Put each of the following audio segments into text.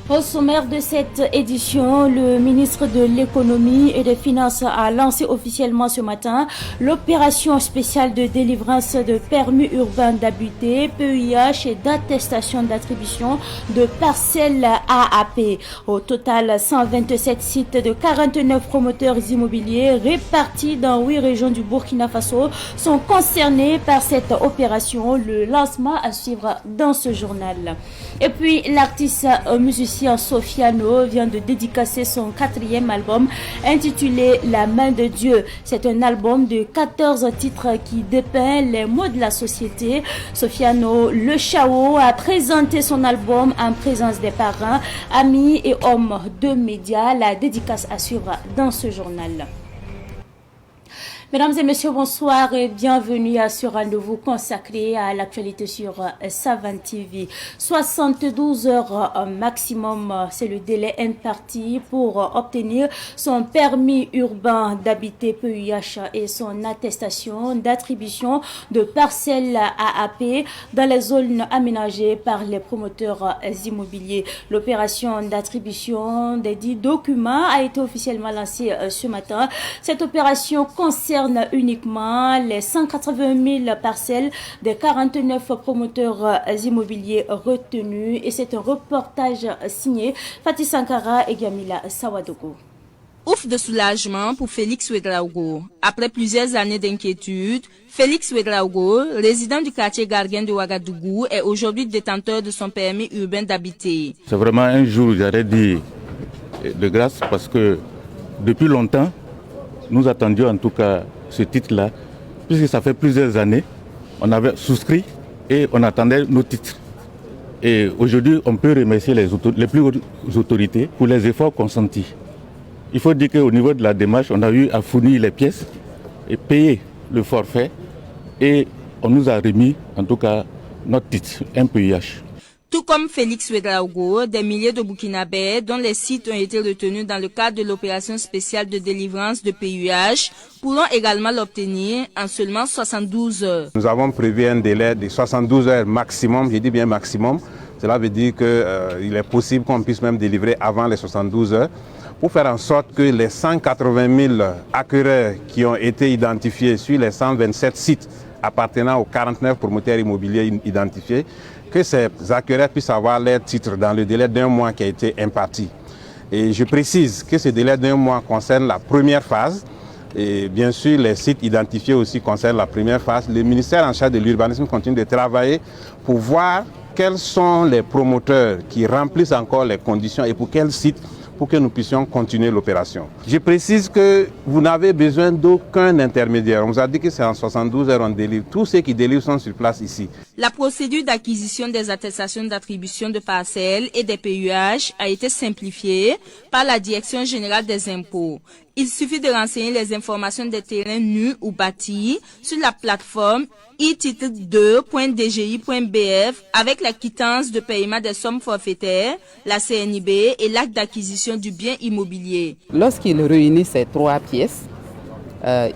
Au sommaire de cette édition, le ministre de l'Économie et des Finances a lancé officiellement ce matin l'opération spéciale de délivrance de permis urbains d'habiter, PEIH et d'attestation d'attribution de parcelles AAP. Au total, 127 sites de 49 promoteurs immobiliers répartis dans 8 régions du Burkina Faso sont concernés par cette opération. Le lancement à suivre dans ce journal. Et puis, l'artiste musicien Sofiano vient de dédicacer son 4e album intitulé La main de Dieu. C'est un album de 14 titres qui dépeint les maux de la société. Sofiano Le Chao a présenté son album en présence des parents, amis et hommes de médias. La dédicace à suivre dans ce journal. Mesdames et messieurs, bonsoir et bienvenue à ce rendez-vous consacré à l'actualité sur Savane TV. 72 heures maximum, c'est le délai imparti pour obtenir son permis urbain d'habiter PEIH et son attestation d'attribution de parcelles AAP dans les zones aménagées par les promoteurs immobiliers. L'opération d'attribution des 10 documents a été officiellement lancée ce matin. Cette opération concerne uniquement les 180 000 parcelles des 49 promoteurs immobiliers retenus et c'est un reportage signé Fatih Sankara et Gamila Sawadogo. Ouf de soulagement pour Félix Ouedraogo. Après plusieurs années d'inquiétude, Félix Ouedraogo, résident du quartier Garguin de Ouagadougou, est aujourd'hui détenteur de son permis urbain d'habiter. C'est vraiment un jour, j'aurais dit, de grâce parce que depuis longtemps, nous attendions en tout cas ce titre-là, puisque ça fait plusieurs années, on avait souscrit et on attendait nos titres. Et aujourd'hui, on peut remercier les plus hautes autorités pour les efforts consentis. Il faut dire qu'au niveau de la démarche, on a eu à fournir les pièces et payer le forfait et on nous a remis en tout cas notre titre, un PEIH. Tout comme Félix Ouedraogo, des milliers de Burkinabés dont les sites ont été retenus dans le cadre de l'opération spéciale de délivrance de PEIH pourront également l'obtenir en seulement 72 heures. Nous avons prévu un délai de 72 heures maximum, je dis bien maximum. Cela veut dire qu'il est possible qu'on puisse même délivrer avant les 72 heures pour faire en sorte que les 180 000 acquéreurs qui ont été identifiés sur les 127 sites appartenant aux 49 promoteurs immobiliers identifiés, que ces acquéreurs puissent avoir leur titre dans le délai d'un mois qui a été imparti. Et je précise que ce délai d'un mois concerne la première phase. Et bien sûr, les sites identifiés aussi concernent la première phase. Le ministère en charge de l'urbanisme continue de travailler pour voir quels sont les promoteurs qui remplissent encore les conditions et pour quels sites pour que nous puissions continuer l'opération. Je précise que vous n'avez besoin d'aucun intermédiaire. On vous a dit que c'est en 72 heures on délivre. Tous ceux qui délivrent sont sur place ici. La procédure d'acquisition des attestations d'attribution de parcelles et des PEIH a été simplifiée par la Direction générale des impôts. Il suffit de renseigner les informations des terrains nus ou bâtis sur la plateforme ititre2.dgi.bf avec la quittance de paiement des sommes forfaitaires, la CNIB et l'acte d'acquisition du bien immobilier. Lorsqu'il réunit ces 3 pièces,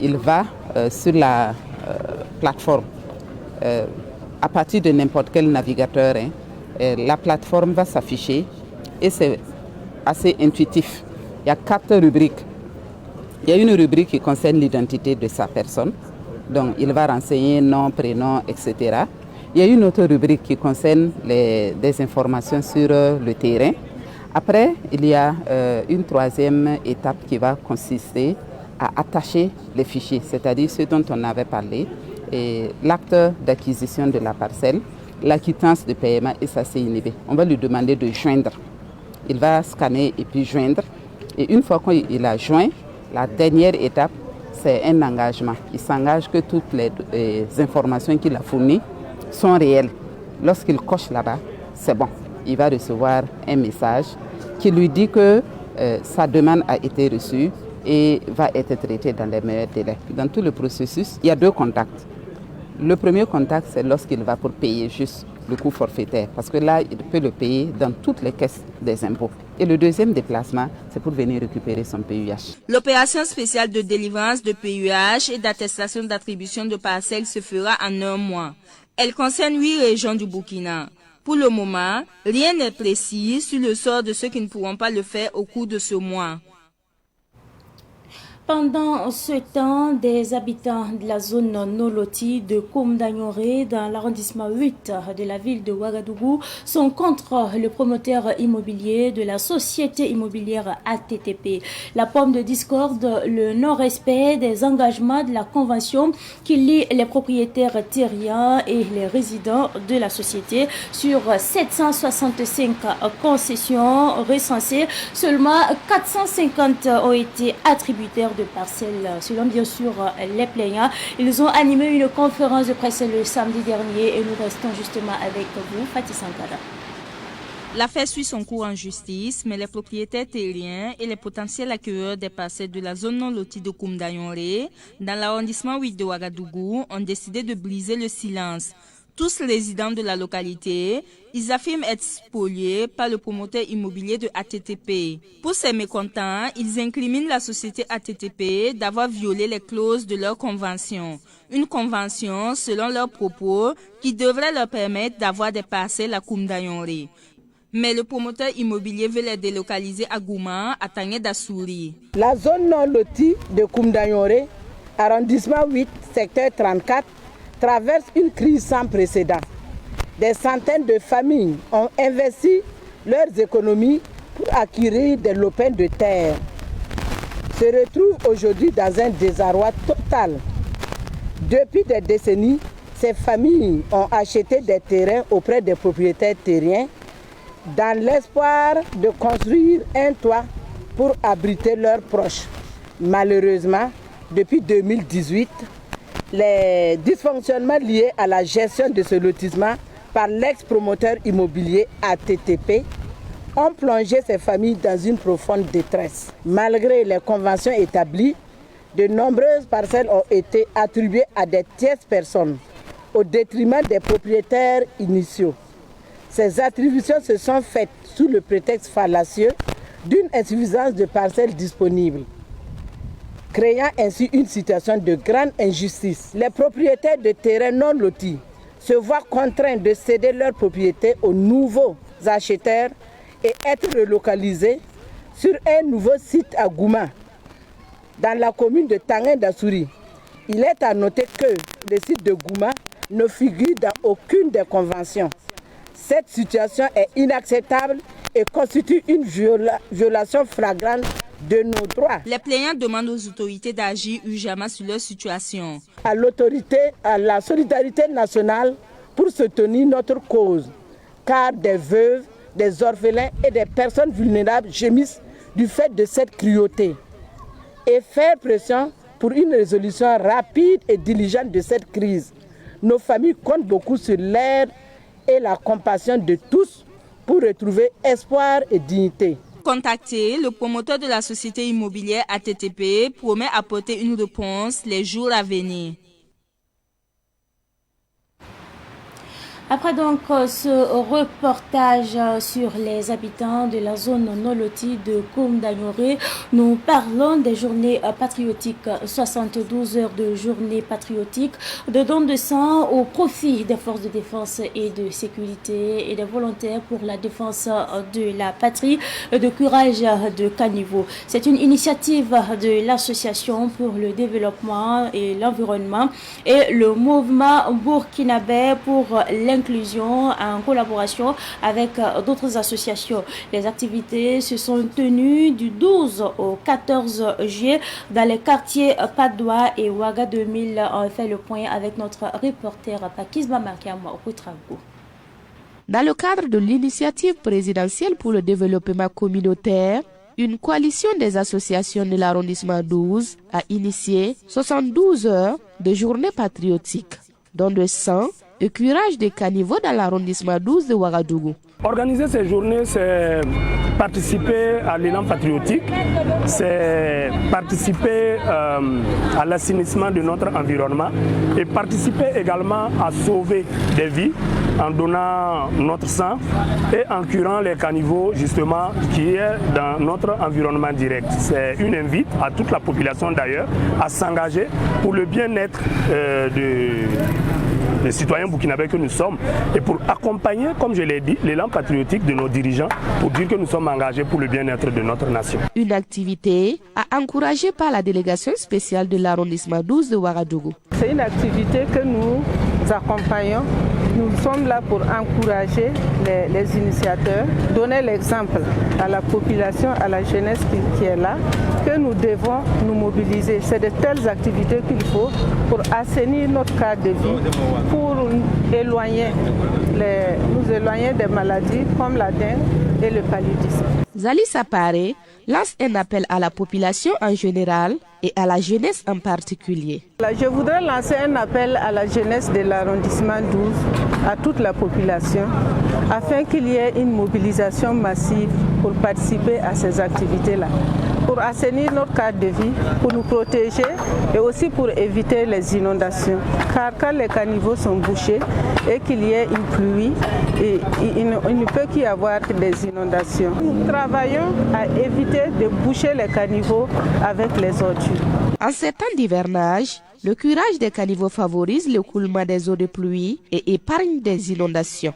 il va sur la plateforme. À partir de n'importe quel navigateur, la plateforme va s'afficher et c'est assez intuitif. Il y a 4 rubriques. Il y a une rubrique qui concerne l'identité de sa personne. Donc, il va renseigner nom, prénom, etc. Il y a une autre rubrique qui concerne des informations sur le terrain. Après, il y a une 3e étape qui va consister à attacher les fichiers, c'est-à-dire ce dont on avait parlé, l'acte d'acquisition de la parcelle, la quittance de paiement et sa CNIB. On va lui demander de joindre. Il va scanner et puis joindre. Et une fois qu'il a joint, la dernière étape, c'est un engagement. Il s'engage que toutes les informations qu'il a fournies sont réelles. Lorsqu'il coche là-bas, c'est bon. Il va recevoir un message qui lui dit que sa demande a été reçue et va être traitée dans les meilleurs délais. Dans tout le processus, il y a 2 contacts. Le premier contact, c'est lorsqu'il va pour payer juste. le coût forfaitaire, parce que là, il peut le payer dans toutes les caisses des impôts. Et le deuxième déplacement, c'est pour venir récupérer son PUH. L'opération spéciale de délivrance de PUH et d'attestation d'attribution de parcelles se fera en 1 mois. Elle concerne 8 régions du Burkina. Pour le moment, rien n'est précis sur le sort de ceux qui ne pourront pas le faire au cours de ce mois. Pendant ce temps, des habitants de la zone non-lotie de Koumdagnoré, dans l'arrondissement 8 de la ville de Ouagadougou, sont contre le promoteur immobilier de la société immobilière ATTP. La pomme de discorde, le non-respect des engagements de la convention qui lie les propriétaires terriens et les résidents de la société. Sur 765 concessions recensées, seulement 450 ont été attributaires de parcelles. Selon bien sûr les plaignants, ils ont animé une conférence de presse le samedi dernier et nous restons justement avec vous, Fatih Sankara. L'affaire suit son cours en justice, mais les propriétaires terriens et les potentiels acquéreurs des parcelles de la zone non lotie de Koumdagnoré, dans l'arrondissement 8 de Ouagadougou, ont décidé de briser le silence. Tous résidents de la localité, ils affirment être spoliés par le promoteur immobilier de ATTP. Pour ces mécontents, ils incriminent la société ATTP d'avoir violé les clauses de leur convention. Une convention, selon leurs propos, qui devrait leur permettre d'avoir des parcelles à Koumdagnoré. Mais le promoteur immobilier veut les délocaliser à Gouma, à Tangé d'Assouri. La zone non lotie de Koumdagnoré, arrondissement 8, secteur 34, traverse une crise sans précédent. Des centaines de familles ont investi leurs économies pour acquérir des lopins de terre. Se retrouvent aujourd'hui dans un désarroi total. Depuis des décennies, ces familles ont acheté des terrains auprès des propriétaires terriens dans l'espoir de construire un toit pour abriter leurs proches. Malheureusement, depuis 2018, les dysfonctionnements liés à la gestion de ce lotissement par l'ex-promoteur immobilier ATTP ont plongé ces familles dans une profonde détresse. Malgré les conventions établies, de nombreuses parcelles ont été attribuées à des tierces personnes au détriment des propriétaires initiaux. Ces attributions se sont faites sous le prétexte fallacieux d'une insuffisance de parcelles disponibles, créant ainsi une situation de grande injustice. Les propriétaires de terrains non lotis se voient contraints de céder leur propriété aux nouveaux acheteurs et être relocalisés sur un nouveau site à Gouma, dans la commune de Tangé d'Assouri. Il est à noter que le site de Gouma ne figure dans aucune des conventions. Cette situation est inacceptable et constitue une violation flagrante de nos droits. Les plaignants demandent aux autorités d'agir urgemment sur leur situation. À la solidarité nationale pour soutenir notre cause, car des veuves, des orphelins et des personnes vulnérables gémissent du fait de cette cruauté. Et faire pression pour une résolution rapide et diligente de cette crise. Nos familles comptent beaucoup sur l'aide et la compassion de tous pour retrouver espoir et dignité. Contacté, le promoteur de la société immobilière ATTP promet apporter une réponse les jours à venir. Après donc ce reportage sur les habitants de la zone non lotie de Koumdagnoré, nous parlons des journées patriotiques, 72 heures de journée patriotique, de dons de sang au profit des forces de défense et de sécurité et des volontaires pour la défense de la patrie, de courage de caniveau. C'est une initiative de l'Association pour le développement et l'environnement et le mouvement burkinabé pour l'inclusion en collaboration avec d'autres associations. Les activités se sont tenues du 12 au 14 juillet dans les quartiers Padoua et Ouaga 2000. On fait le point avec notre reporter Pakisma Makiam Ououtrago. Dans le cadre de l'initiative présidentielle pour le développement communautaire, une coalition des associations de l'arrondissement 12 a initié 72 heures de journée patriotique, dont de sang et curage des caniveaux dans l'arrondissement 12 de Ouagadougou. Organiser ces journées, c'est participer à l'élan patriotique, c'est participer à l'assainissement de notre environnement et participer également à sauver des vies en donnant notre sang et en curant les caniveaux justement qui est dans notre environnement direct. C'est une invite à toute la population d'ailleurs à s'engager pour le bien-être des citoyens burkinabés que nous sommes et pour accompagner, comme je l'ai dit, l'élan patriotique de nos dirigeants pour dire que nous sommes engagés pour le bien-être de notre nation. Une activité à encourager par la délégation spéciale de l'arrondissement 12 de Ouagadougou. C'est une activité que nous accompagnons. Nous sommes là pour encourager les initiateurs, donner l'exemple à la population, à la jeunesse qui est là, que nous devons nous mobiliser. C'est de telles activités qu'il faut pour assainir notre cadre de vie, pour nous éloigner des maladies comme la dengue et le paludisme. Zali Sapare lance un appel à la population en général et à la jeunesse en particulier. Je voudrais lancer un appel à la jeunesse de l'arrondissement 12, à toute la population, afin qu'il y ait une mobilisation massive pour participer à ces activités-là, pour assainir notre cadre de vie, pour nous protéger et aussi pour éviter les inondations. Car quand les caniveaux sont bouchés et qu'il y ait une pluie, il ne peut qu'y avoir des inondations. Nous travaillons à éviter de boucher les caniveaux avec les ordures. En ces temps d'hivernage, le curage des caniveaux favorise l'écoulement des eaux de pluie et épargne des inondations.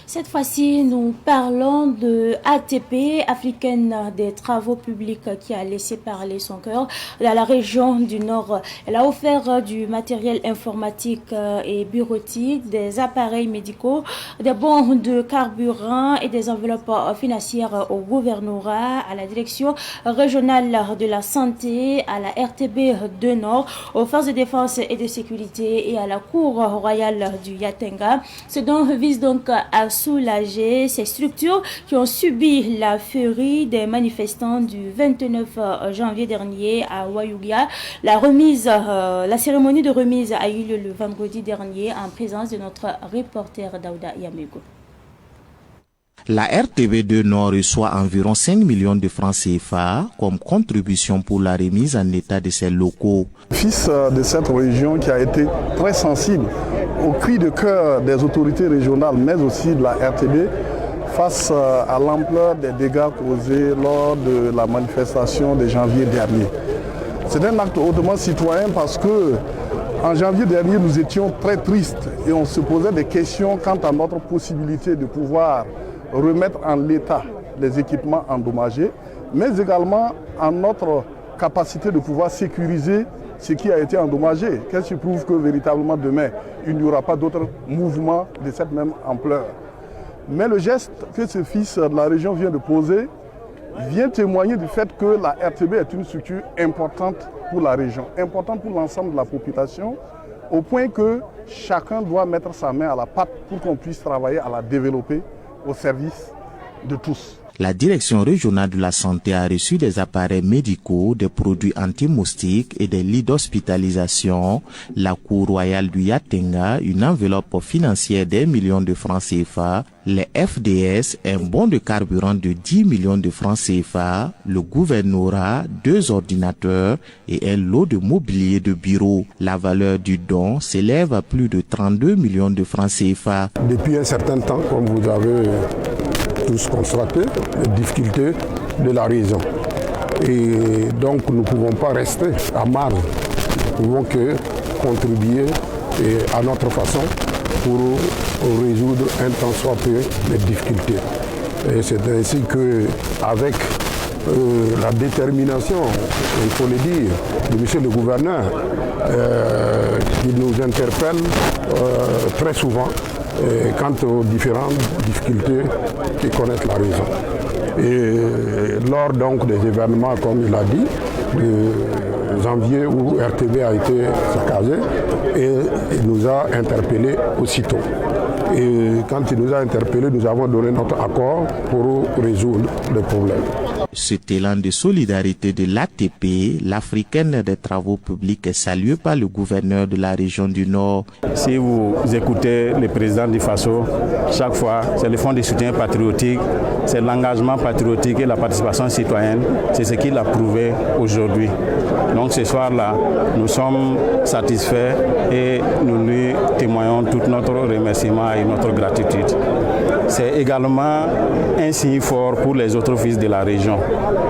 Cette fois-ci, nous parlons de ATP, Africaine des Travaux Publics, qui a laissé parler son cœur dans la région du Nord. Elle a offert du matériel informatique et bureautique, des appareils médicaux, des bons de carburant et des enveloppes financières au gouvernorat, à la direction régionale de la santé, à la RTB de Nord, aux forces de défense et de sécurité et à la Cour royale du Yatenga. Ce dont vise donc à soulager ces structures qui ont subi la furie des manifestants du 29 janvier dernier à Wayougia. La cérémonie de remise a eu lieu le vendredi dernier en présence de notre reporter Daouda Yamego. La RTB2 Nord reçoit environ 5 millions de francs CFA comme contribution pour la remise en état de ses locaux. Fils de cette région qui a été très sensible au cri de cœur des autorités régionales, mais aussi de la RTB, face à l'ampleur des dégâts causés lors de la manifestation de janvier dernier. C'est un acte hautement citoyen parce que en janvier dernier, nous étions très tristes et on se posait des questions quant à notre possibilité de pouvoir remettre en l'état les équipements endommagés, mais également en notre capacité de pouvoir sécuriser ce qui a été endommagé. Qu'est-ce qui prouve que véritablement demain, il n'y aura pas d'autres mouvements de cette même ampleur. Mais le geste que ce fils de la région vient de poser vient témoigner du fait que la RTB est une structure importante pour la région, importante pour l'ensemble de la population, au point que chacun doit mettre sa main à la pâte pour qu'on puisse travailler à la développer au service de tous. La direction régionale de la santé a reçu des appareils médicaux, des produits anti-moustiques et des lits d'hospitalisation. La Cour royale du Yatenga, une enveloppe financière d'1 million de francs CFA. Les FDS, un bon de carburant de 10 millions de francs CFA. Le gouvernorat, 2 ordinateurs et un lot de mobilier de bureau. La valeur du don s'élève à plus de 32 millions de francs CFA. Depuis un certain temps, comme vous avez tous constaté, les difficultés de la région. Et donc nous ne pouvons pas rester à marge. Nous ne pouvons que contribuer à notre façon pour résoudre un tant soit peu les difficultés. Et c'est ainsi qu'avec la détermination, il faut le dire, de monsieur le gouverneur, qui nous interpelle très souvent quant aux différentes difficultés que connaît la région. Et lors donc des événements, comme il a dit, de janvier où RTB a été saccagé, et il nous a interpellés aussitôt. Et quand il nous a interpellés, nous avons donné notre accord pour résoudre le problème. Cet élan de solidarité de l'ATP, l'Africaine des Travaux Publics, est salué par le gouverneur de la région du Nord. Si vous écoutez le président du FASO, chaque fois, c'est le fonds de soutien patriotique, c'est l'engagement patriotique et la participation citoyenne. C'est ce qu'il a prouvé aujourd'hui. Donc ce soir-là, nous sommes satisfaits et nous lui témoignons tout notre remerciement et notre gratitude. C'est également un signe fort pour les autres fils de la région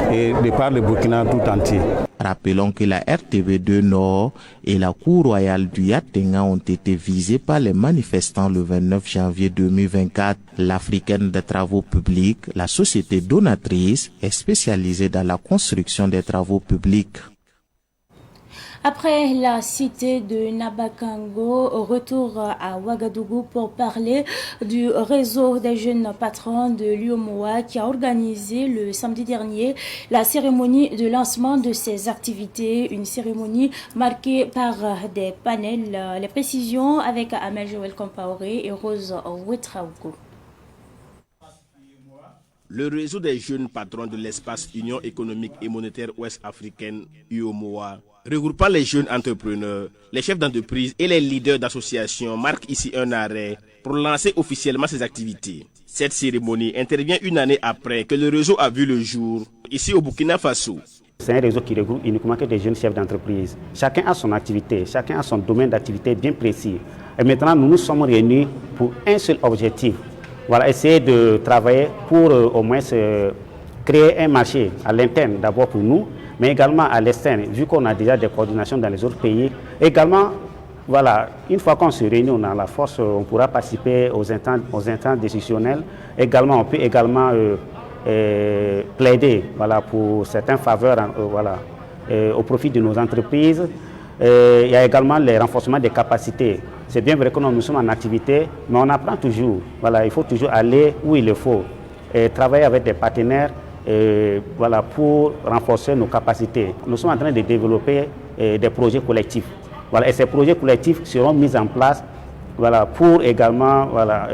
et de par le Burkina tout entier. Rappelons que la RTV2 Nord et la Cour royale du Yatenga ont été visées par les manifestants le 29 janvier 2024. L'Africaine des Travaux Publics, la société donatrice, est spécialisée dans la construction des travaux publics. Après la cité de Nabakango, retour à Ouagadougou pour parler du réseau des jeunes patrons de l'UEMOA qui a organisé le samedi dernier la cérémonie de lancement de ses activités, une cérémonie marquée par des panels. Les précisions avec Amel Joël Compaoré et Rose Ouetraouko. Le réseau des jeunes patrons de l'espace Union économique et monétaire ouest-africaine, UEMOA, regroupant les jeunes entrepreneurs, les chefs d'entreprise et les leaders d'associations, marque ici un arrêt pour lancer officiellement ses activités. Cette cérémonie intervient une année après que le réseau a vu le jour, ici au Burkina Faso. C'est un réseau qui regroupe uniquement que des jeunes chefs d'entreprise. Chacun a son activité, chacun a son domaine d'activité bien précis. Et maintenant, nous nous sommes réunis pour un seul objectif. Voilà, essayer de travailler pour au moins créer un marché à l'interne, d'abord pour nous, mais également à l'externe, vu qu'on a déjà des coordinations dans les autres pays. Également, voilà, une fois qu'on se réunit, on a la force, on pourra participer aux instances décisionnelles. Également, on peut également plaider, voilà, pour certaines faveurs, voilà, au profit de nos entreprises. Il y a également le renforcement des capacités. C'est bien vrai que nous sommes en activité, mais on apprend toujours. Voilà, il faut toujours aller où il le faut et travailler avec des partenaires voilà, pour renforcer nos capacités. Nous sommes en train de développer des projets collectifs. Voilà, et ces projets collectifs seront mis en place, voilà, pour également, voilà,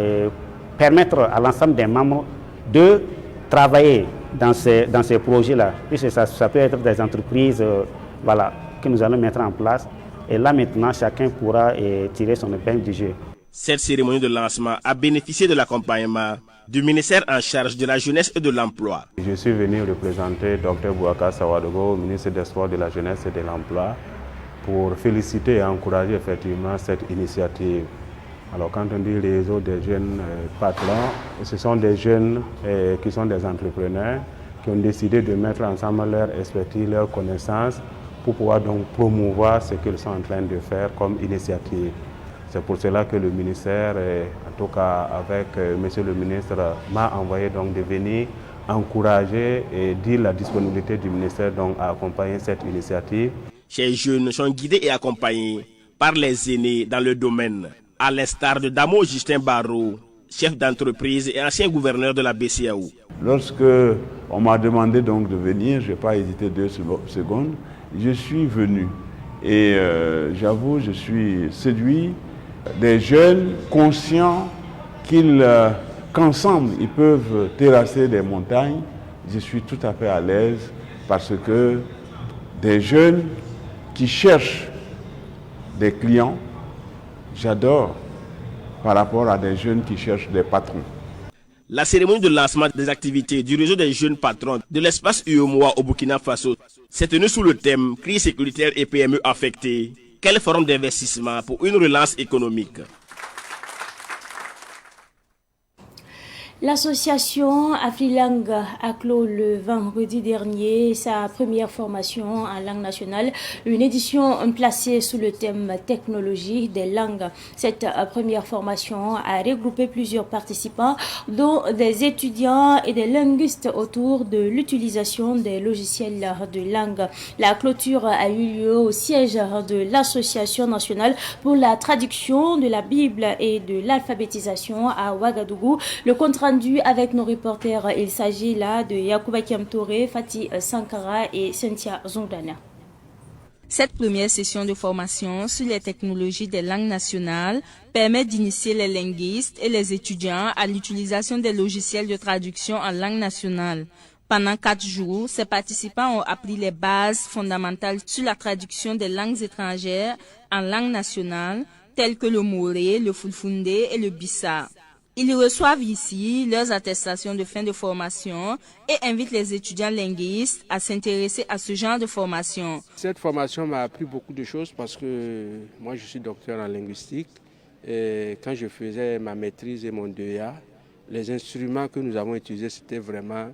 permettre à l'ensemble des membres de travailler dans ces projets-là. Puisque ça peut être des entreprises voilà, que nous allons mettre en place. Et là maintenant, chacun pourra tirer son épingle du jeu. Cette cérémonie de lancement a bénéficié de l'accompagnement du ministère en charge de la jeunesse et de l'emploi. Je suis venu représenter Dr Bouaka Sawadogo, ministre des Sports, de la Jeunesse et de l'Emploi, pour féliciter et encourager effectivement cette initiative. Alors quand on dit réseau des jeunes patrons, ce sont des jeunes qui sont des entrepreneurs qui ont décidé de mettre ensemble leur expertise, leurs connaissances pour pouvoir donc promouvoir ce qu'ils sont en train de faire comme initiative. C'est pour cela que le ministère, en tout cas avec monsieur le ministre, m'a envoyé donc de venir encourager et dire la disponibilité du ministère donc à accompagner cette initiative. Ces jeunes sont guidés et accompagnés par les aînés dans le domaine, à l'instar de Damo Justin Barrault, chef d'entreprise et ancien gouverneur de la BCAO. Lorsque on m'a demandé donc de venir, je n'ai pas hésité 2 secondes, je suis venu et j'avoue, je suis séduit des jeunes conscients qu'ensemble ils peuvent terrasser des montagnes. Je suis tout à fait à l'aise parce que des jeunes qui cherchent des clients, j'adore par rapport à des jeunes qui cherchent des patrons. La cérémonie de lancement des activités du réseau des jeunes patrons de l'espace UEMOA au Burkina Faso s'est tenue sous le thème « Crise sécuritaire et PME affectées. Quelle forme d'investissement pour une relance économique ?» L'association Afrilang a clos le vendredi dernier sa première formation en langue nationale, une édition placée sous le thème technologie des langues. Cette première formation a regroupé plusieurs participants, dont des étudiants et des linguistes autour de l'utilisation des logiciels de langue. La clôture a eu lieu au siège de l'Association nationale pour la traduction de la Bible et de l'alphabétisation à Ouagadougou. Le compte rendu avec nos reporters, il s'agit là de Yacouba Kiamtouré, Fatih Sankara et Cynthia Zondana. Cette première session de formation sur les technologies des langues nationales permet d'initier les linguistes et les étudiants à l'utilisation des logiciels de traduction en langue nationale. Pendant 4 jours, ces participants ont appris les bases fondamentales sur la traduction des langues étrangères en langue nationale, telles que le moré, le fulfundé et le bissa. Ils reçoivent ici leurs attestations de fin de formation et invitent les étudiants linguistes à s'intéresser à ce genre de formation. Cette formation m'a appris beaucoup de choses parce que moi je suis docteur en linguistique et quand je faisais ma maîtrise et mon DEA, les instruments que nous avons utilisés c'était vraiment,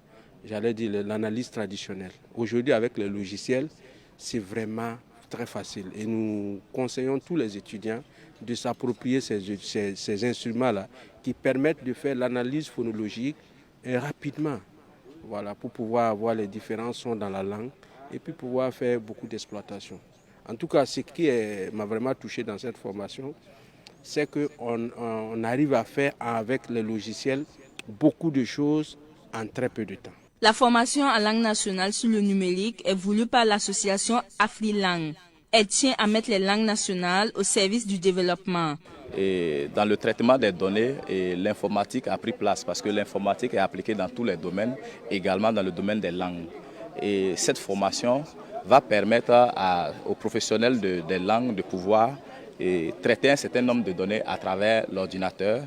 j'allais dire, l'analyse traditionnelle. Aujourd'hui avec les logiciels, c'est vraiment très facile et nous conseillons tous les étudiants de s'approprier ces instruments-là qui permettent de faire l'analyse phonologique rapidement, voilà, pour pouvoir avoir les différents sons dans la langue et puis pouvoir faire beaucoup d'exploitation. En tout cas, ce qui m'a vraiment touché dans cette formation, c'est qu'on arrive à faire avec les logiciels beaucoup de choses en très peu de temps. La formation en langue nationale sur le numérique est voulue par l'association Afrilang. Elle tient à mettre les langues nationales au service du développement. Et dans le traitement des données, l'informatique a pris place parce que l'informatique est appliquée dans tous les domaines, également dans le domaine des langues. Et cette formation va permettre aux professionnels des langues de pouvoir traiter un certain nombre de données à travers l'ordinateur,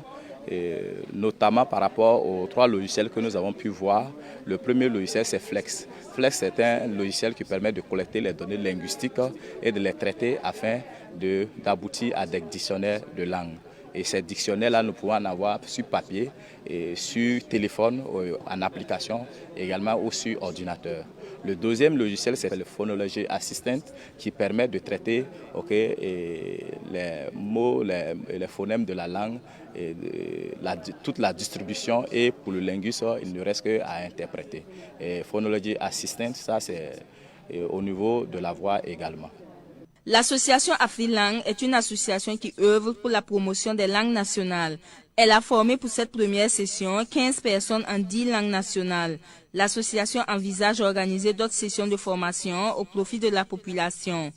notamment par rapport aux 3 logiciels que nous avons pu voir. Le premier logiciel, c'est Flex. Flex, c'est un logiciel qui permet de collecter les données linguistiques et de les traiter afin d'aboutir à des dictionnaires de langue. Et ces dictionnaires-là, nous pouvons en avoir sur papier, et sur téléphone, en application, également ou sur ordinateur. Le deuxième logiciel, c'est le Phonology Assistant qui permet de traiter les mots, les phonèmes de la langue, et toute la distribution, et pour le linguiste, il ne reste qu'à interpréter. Et Phonology Assistant, ça c'est au niveau de la voix également. L'association Afrilang est une association qui œuvre pour la promotion des langues nationales. Elle a formé pour cette première session 15 personnes en 10 langues nationales. L'association envisage d'organiser d'autres sessions de formation au profit de la population.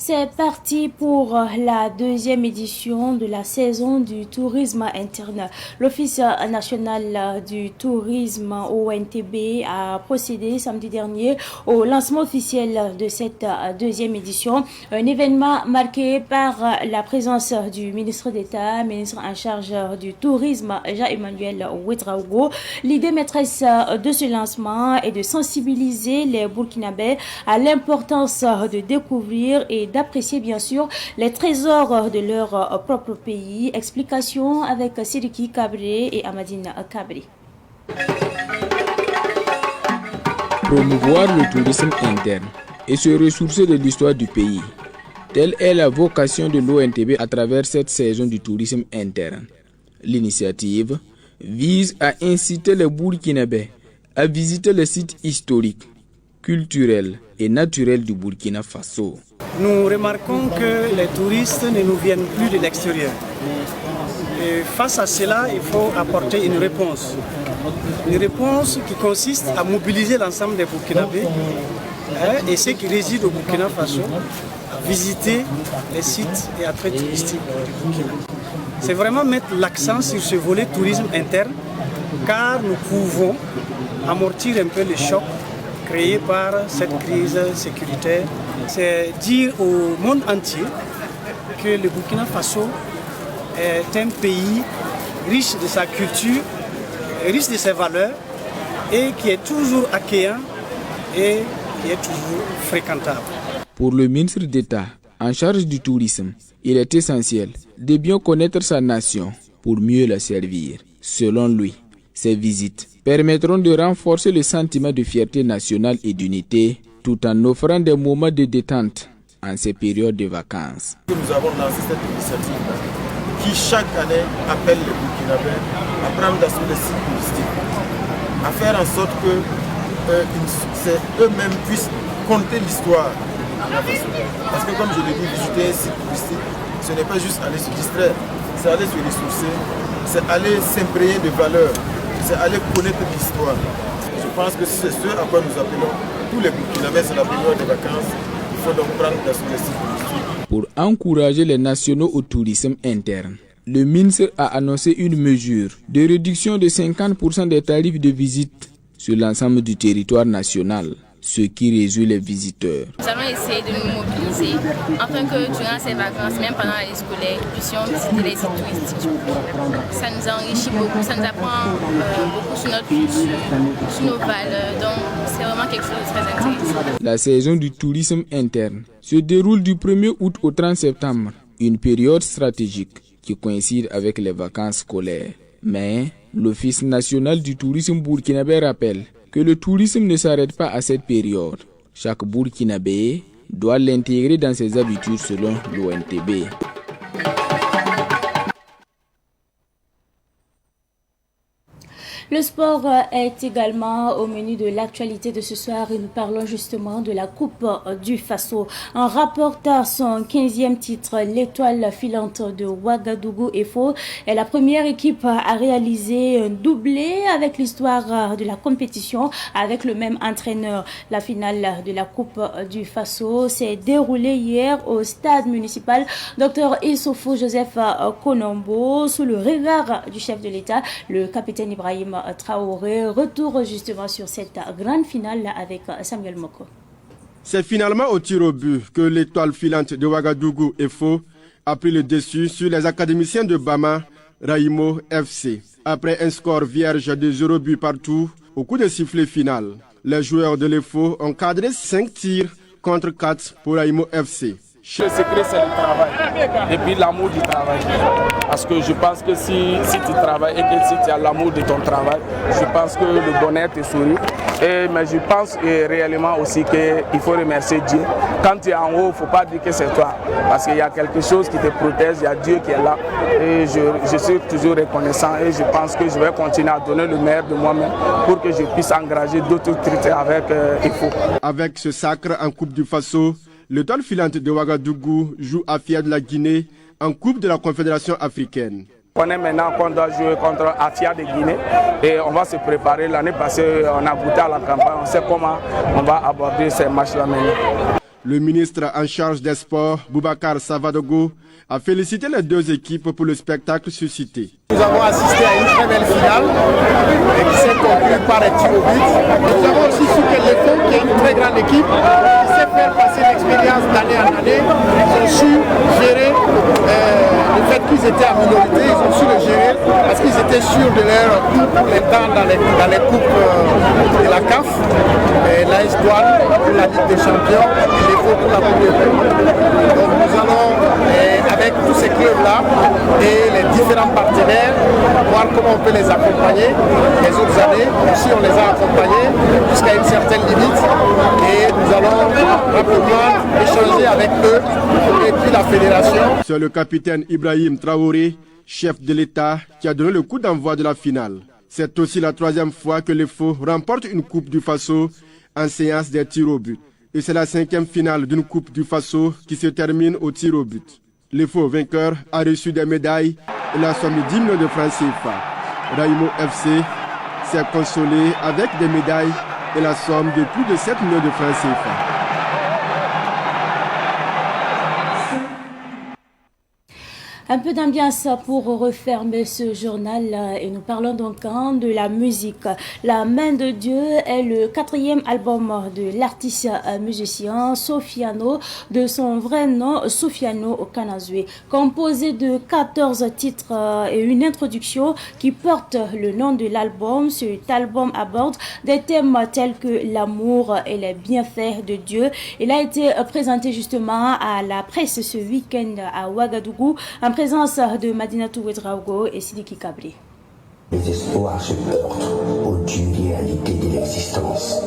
C'est parti pour la 2e édition de la saison du tourisme interne. L'Office national du tourisme ONTB a procédé samedi dernier au lancement officiel de cette 2e édition. Un événement marqué par la présence du ministre d'État, ministre en charge du tourisme, Jean-Emmanuel Ouedraogo. L'idée maîtresse de ce lancement est de sensibiliser les Burkinabés à l'importance de découvrir et d'apprécier bien sûr les trésors de leur propre pays. Explication avec Sidiki Kabré et Amadine Kabri. Promouvoir le tourisme interne et se ressourcer de l'histoire du pays. Telle est la vocation de l'ONTB à travers cette saison du tourisme interne. L'initiative vise à inciter les Burkinabés à visiter les sites historiques, culturels et naturels du Burkina Faso. Nous remarquons que les touristes ne nous viennent plus de l'extérieur. Et face à cela, il faut apporter une réponse. Une réponse qui consiste à mobiliser l'ensemble des Burkinabés et ceux qui résident au Burkina Faso à visiter les sites et attraits touristiques du Burkina. C'est vraiment mettre l'accent sur ce volet tourisme interne, car nous pouvons amortir un peu le choc créé par cette crise sécuritaire. C'est dire au monde entier que le Burkina Faso est un pays riche de sa culture, riche de ses valeurs et qui est toujours accueillant et qui est toujours fréquentable. Pour le ministre d'État en charge du tourisme, il est essentiel de bien connaître sa nation pour mieux la servir. Selon lui, ces visites permettront de renforcer le sentiment de fierté nationale et d'unité tout en offrant des moments de détente en ces périodes de vacances. Nous avons lancé cette initiative qui chaque année appelle les Burkinabés à prendre d'assaut les sites touristiques, à faire en sorte que eux-mêmes puissent conter l'histoire. Parce que comme je l'ai dit, visiter un site touristique, ce n'est pas juste aller se distraire, c'est aller se ressourcer, c'est aller s'imprégner de valeurs, c'est aller connaître l'histoire. Je pense que c'est ce à quoi nous appelons tous les Burkinabés, c'est la période des vacances. Il faut donc prendre d'assaut les sites touristiques. Pour encourager les nationaux au tourisme interne, le ministre a annoncé une mesure de réduction de 50% des tarifs de visite sur l'ensemble du territoire national, ce qui réjouit les visiteurs. Nous allons essayer de nous mobiliser afin que durant ces vacances, même pendant l'année scolaire, nous puissions visiter les sites touristiques. Ça nous enrichit beaucoup, ça nous apprend beaucoup sur notre culture, sur nos valeurs. Donc c'est vraiment quelque chose de très intéressant. La saison du tourisme interne se déroule du 1er août au 30 septembre, une période stratégique qui coïncide avec les vacances scolaires. Mais l'Office national du tourisme burkinabé rappelle que le tourisme ne s'arrête pas à cette période. Chaque Burkinabé doit l'intégrer dans ses habitudes selon l'ONTB. Le sport est également au menu de l'actualité de ce soir et nous parlons justement de la Coupe du Faso. En rapportant son 15e titre, l'étoile filante de Ouagadougou EFO est la première équipe à réaliser un doublé avec l'histoire de la compétition avec le même entraîneur. La finale de la Coupe du Faso s'est déroulée hier au stade municipal Dr Issoufou Joseph Konombo sous le regard du chef de l'État, le capitaine Ibrahim Traoré. Retour justement sur cette grande finale avec Samuel Moko. C'est finalement au tir au but que l'étoile filante de Ouagadougou EFO a pris le dessus sur les académiciens de Bama, Raimo FC. Après un score vierge de 0 but partout au coup de sifflet final, les joueurs de l'EFO ont cadré 5 tirs contre 4 pour Raimo FC. Le secret, c'est le travail et puis l'amour du travail. Parce que je pense que si tu travailles et que si tu as l'amour de ton travail, je pense que le bonheur te sourit. Mais je pense réellement aussi qu'il faut remercier Dieu. Quand tu es en haut, il ne faut pas dire que c'est toi. Parce qu'il y a quelque chose qui te protège, il y a Dieu qui est là. Et je suis toujours reconnaissant et je pense que je vais continuer à donner le meilleur de moi-même pour que je puisse engager d'autres critères avec EFO. Avec ce sacre en Coupe du Faso, l'étoile filante de Ouagadougou joue Afia de la Guinée en Coupe de la Confédération africaine. On est maintenant qu'on doit jouer contre Afia de Guinée et on va se préparer. L'année passée, on a goûté à la campagne, on sait comment on va aborder ces matchs-là maintenant. Le ministre en charge des sports, Boubacar Savadogo, a félicité les deux équipes pour le spectacle suscité. Nous avons assisté à une très belle finale qui s'est conclue par un tir au but. Nous avons aussi su que l'EFO, qui est une très grande équipe, qui sait faire passer l'expérience d'année en année, ils ont su gérer le fait qu'ils étaient en minorité, ils ont su le gérer parce qu'ils étaient sûrs de leur coup pour les temps dans les coupes de la CAF, l'AS Douane pour la Ligue des Champions et l'EFO pour la Coupe de Coupe. Donc nous allons, avec tous ces clubs-là et les différents partenaires, voir comment on peut les accompagner. Les autres années, aussi on les a accompagnés jusqu'à une certaine limite et nous allons rapidement échanger avec eux et puis la fédération. C'est le capitaine Ibrahim Traoré, chef de l'État, qui a donné le coup d'envoi de la finale. C'est aussi la 3e fois que l'EFO remporte une Coupe du Faso en séance des tirs au but. Et c'est la 5e finale d'une Coupe du Faso qui se termine au tir au but. L'EFO vainqueur a reçu des médailles et la somme de 10 millions de francs CFA. Raimo FC s'est consolé avec des médailles et la somme de plus de 7 millions de francs CFA. Un peu d'ambiance pour refermer ce journal et nous parlons donc de la musique. La main de Dieu est le 4e album de l'artiste musicien Sofiano, de son vrai nom Sofiano Kanazwe, composé de 14 titres et une introduction qui porte le nom de l'album. Cet album aborde des thèmes tels que l'amour et les bienfaits de Dieu. Il a été présenté justement à la presse ce week-end à Ouagadougou en présence de Madinatou Ouedraogo et Sidiki Kabri. Les espoirs se heurtent aux dures réalités de l'existence.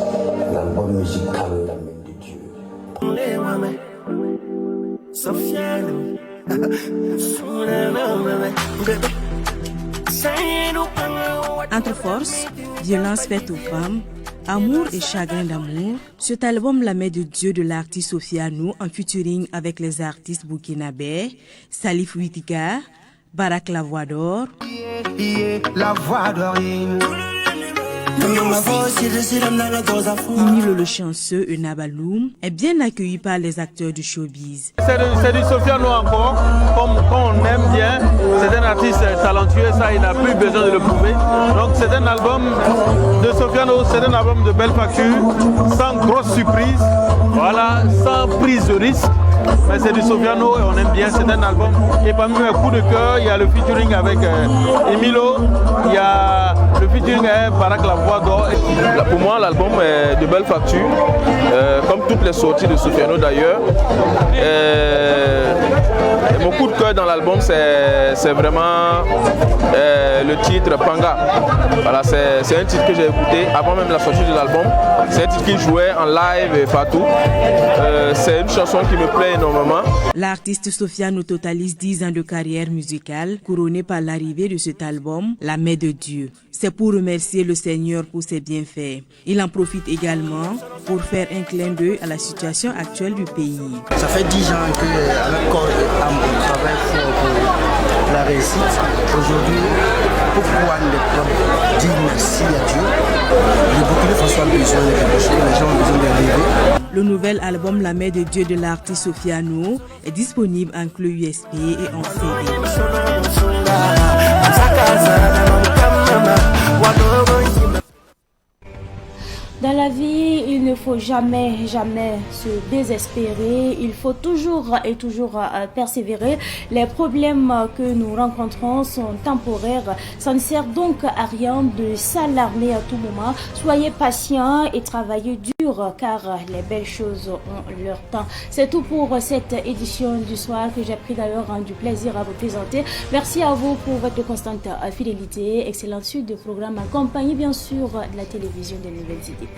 L'album musical La main de Dieu. Entre force, violence faite aux femmes, amour et chagrin d'amour, cet album La main de Dieu de l'artiste Sofiano en featuring avec les artistes burkinabés Salif Witika, Barak La Voix d'Or, Emile le chanceux et Nabaloum est bien accueilli par les acteurs du showbiz. C'est du Sofiano encore, comme on aime bien. C'est un artiste talentueux, ça il n'a plus besoin de le prouver. Donc c'est un album de Sofiano, c'est un album de belle facture, sans grosse surprise, voilà, sans prise de risque. Mais c'est du Sofiano et on aime bien, c'est un album. Et parmi mes coups de cœur, il y a le featuring avec Emilo, il y a le featuring avec Barak la voix d'or. Pour moi, l'album est de belle facture, comme toutes les sorties de Sofiano d'ailleurs. Mon coup de cœur dans l'album, c'est vraiment le titre Panga. Voilà, c'est un titre que j'ai écouté avant même la sortie de l'album. C'est un titre qu'il jouait en live et partout. C'est une chanson qui me plaît énormément. L'artiste Sofiano totalise 10 ans de carrière musicale, couronnée par l'arrivée de cet album, La Main de Dieu. C'est pour remercier le Seigneur pour ses bienfaits. Il en profite également pour faire un clin d'œil à la situation actuelle du pays. Ça fait 10 ans qu'avec corps et âme, on travaille fort pour la réussite. Aujourd'hui, pour pouvoir dire merci à Dieu, le Burkina Faso a besoin de quelque chose, les gens ont besoin de rêver. Le nouvel album La Main de Dieu de l'artiste Sofiano est disponible en clé USB et en CD. Dans la vie, il ne faut jamais se désespérer. Il faut toujours et toujours persévérer. Les problèmes que nous rencontrons sont temporaires. Ça ne sert donc à rien de s'alarmer à tout moment. Soyez patients et travaillez dur car les belles choses ont leur temps. C'est tout pour cette édition du soir que j'ai pris d'ailleurs du plaisir à vous présenter. Merci à vous pour votre constante fidélité. Excellente suite de programme accompagné bien sûr de la télévision des Nouvelles Idées.